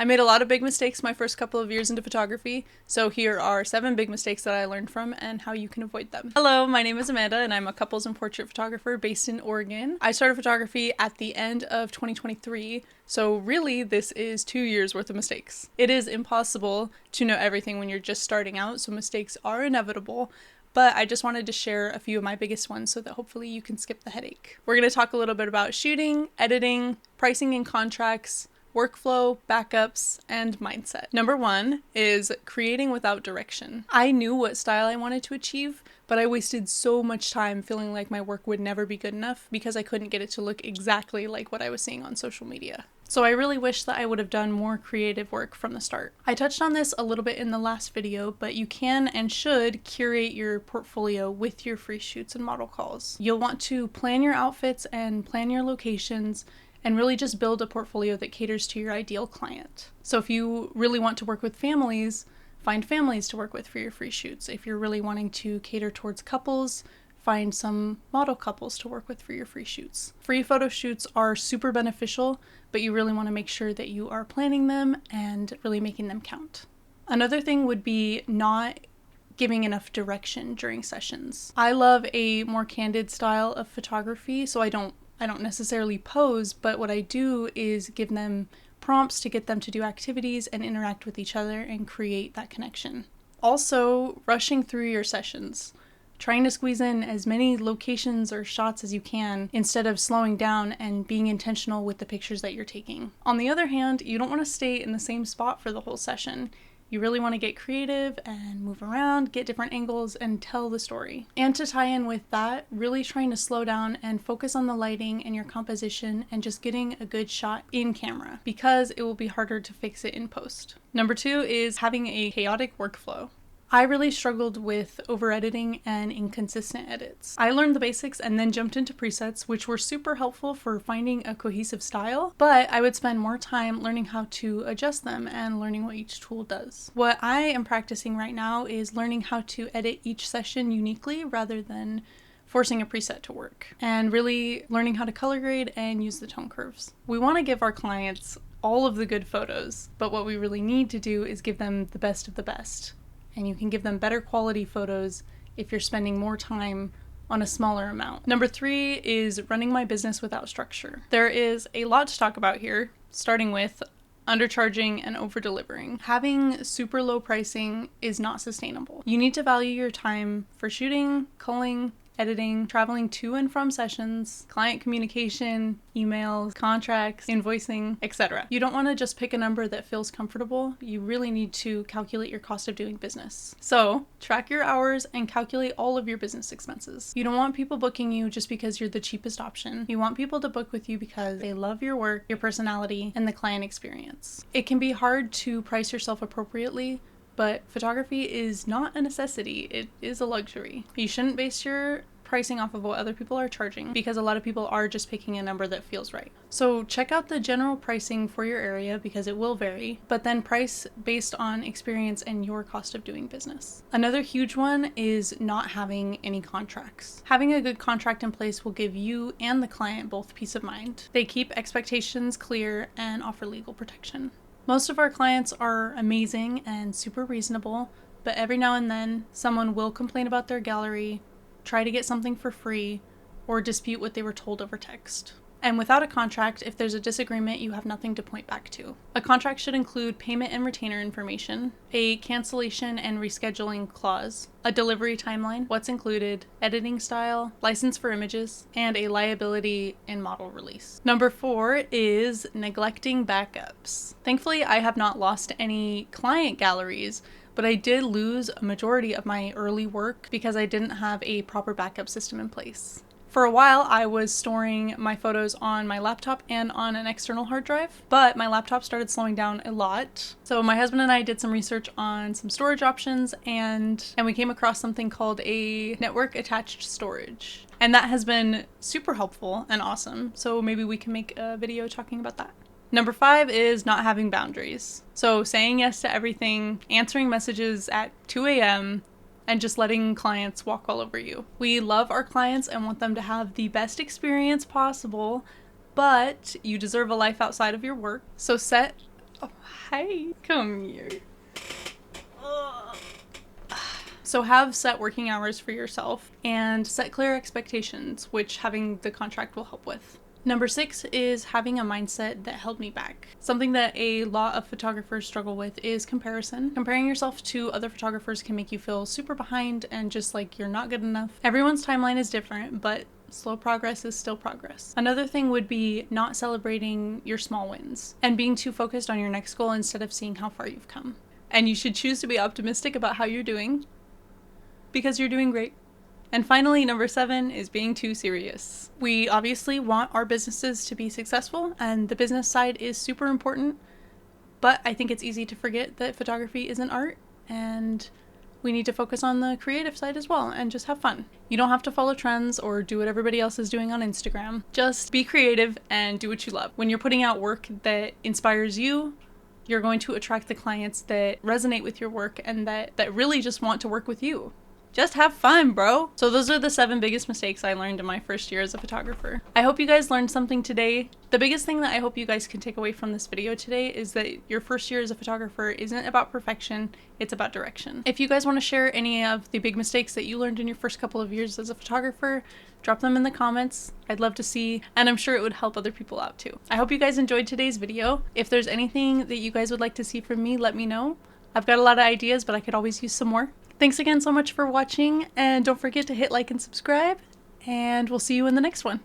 I made a lot of big mistakes my first couple of years into photography, so here are 7 big mistakes that I learned from and how you can avoid them. Hello, my name is Amanda and I'm a couples and portrait photographer based in Oregon. I started photography at the end of 2023, so really this is 2 years worth of mistakes. It is impossible to know everything when you're just starting out, so mistakes are inevitable. But I just wanted to share a few of my biggest ones so that hopefully you can skip the headache. We're going to talk a little bit about shooting, editing, pricing and contracts, workflow, backups, and mindset. Number 1 is creating without direction. I knew what style I wanted to achieve, but I wasted so much time feeling like my work would never be good enough because I couldn't get it to look exactly like what I was seeing on social media. So I really wish that I would have done more creative work from the start. I touched on this a little bit in the last video, but you can and should curate your portfolio with your free shoots and model calls. You'll want to plan your outfits and plan your locations and really just build a portfolio that caters to your ideal client. So if you really want to work with families, find families to work with for your free shoots. If you're really wanting to cater towards couples, find some model couples to work with for your free shoots. Free photo shoots are super beneficial, but you really want to make sure that you are planning them and really making them count. Another thing would be not giving enough direction during sessions. I love a more candid style of photography, so I don't necessarily pose, but what I do is give them prompts to get them to do activities and interact with each other and create that connection. Also, rushing through your sessions. Trying to squeeze in as many locations or shots as you can instead of slowing down and being intentional with the pictures that you're taking. On the other hand, you don't want to stay in the same spot for the whole session. You really want to get creative and move around, get different angles, and tell the story. And to tie in with that, really trying to slow down and focus on the lighting and your composition and just getting a good shot in camera because it will be harder to fix it in post. Number 2 is having a chaotic workflow. I really struggled with over-editing and inconsistent edits. I learned the basics and then jumped into presets, which were super helpful for finding a cohesive style, but I would spend more time learning how to adjust them and learning what each tool does. What I am practicing right now is learning how to edit each session uniquely rather than forcing a preset to work, and really learning how to color grade and use the tone curves. We want to give our clients all of the good photos, but what we really need to do is give them the best of the best. And you can give them better quality photos if you're spending more time on a smaller amount. Number 3 is running my business without structure. There is a lot to talk about here, starting with undercharging and over-delivering. Having super low pricing is not sustainable. You need to value your time for shooting, culling, editing, traveling to and from sessions, client communication, emails, contracts, invoicing, etc. You don't want to just pick a number that feels comfortable. You really need to calculate your cost of doing business. So, track your hours and calculate all of your business expenses. You don't want people booking you just because you're the cheapest option. You want people to book with you because they love your work, your personality, and the client experience. It can be hard to price yourself appropriately, but photography is not a necessity, it is a luxury. You shouldn't base your pricing off of what other people are charging because a lot of people are just picking a number that feels right. So check out the general pricing for your area because it will vary, but then price based on experience and your cost of doing business. Another huge one is not having any contracts. Having a good contract in place will give you and the client both peace of mind. They keep expectations clear and offer legal protection. Most of our clients are amazing and super reasonable, but every now and then someone will complain about their gallery, try to get something for free, or dispute what they were told over text. And without a contract, if there's a disagreement, you have nothing to point back to. A contract should include payment and retainer information, a cancellation and rescheduling clause, a delivery timeline, what's included, editing style, license for images, and a liability and model release. Number 4 is neglecting backups. Thankfully, I have not lost any client galleries, but I did lose a majority of my early work because I didn't have a proper backup system in place. For a while, I was storing my photos on my laptop and on an external hard drive, but my laptop started slowing down a lot. So my husband and I did some research on some storage options and we came across something called a network attached storage. And that has been super helpful and awesome. So maybe we can make a video talking about that. Number 5 is not having boundaries. So saying yes to everything, answering messages at 2 a.m., and just letting clients walk all over you. We love our clients and want them to have the best experience possible, but you deserve a life outside of your work. So set Oh, hi, come here. So have set working hours for yourself and set clear expectations, which having the contract will help with. Number 6 is having a mindset that held me back. Something that a lot of photographers struggle with is comparison. Comparing yourself to other photographers can make you feel super behind and just like you're not good enough. Everyone's timeline is different, but slow progress is still progress. Another thing would be not celebrating your small wins and being too focused on your next goal instead of seeing how far you've come. And you should choose to be optimistic about how you're doing, because you're doing great. And finally, number 7 is being too serious. We obviously want our businesses to be successful, and the business side is super important, but I think it's easy to forget that photography isn't art, and we need to focus on the creative side as well and just have fun. You don't have to follow trends or do what everybody else is doing on Instagram. Just be creative and do what you love. When you're putting out work that inspires you, you're going to attract the clients that resonate with your work and that really just want to work with you. Just have fun, bro. So those are the 7 biggest mistakes I learned in my first year as a photographer. I hope you guys learned something today. The biggest thing that I hope you guys can take away from this video today is that your first year as a photographer isn't about perfection, it's about direction. If you guys want to share any of the big mistakes that you learned in your first couple of years as a photographer, drop them in the comments. I'd love to see, and I'm sure it would help other people out too. I hope you guys enjoyed today's video. If there's anything that you guys would like to see from me, let me know. I've got a lot of ideas, but I could always use some more. Thanks again so much for watching, and don't forget to hit like and subscribe, and we'll see you in the next one.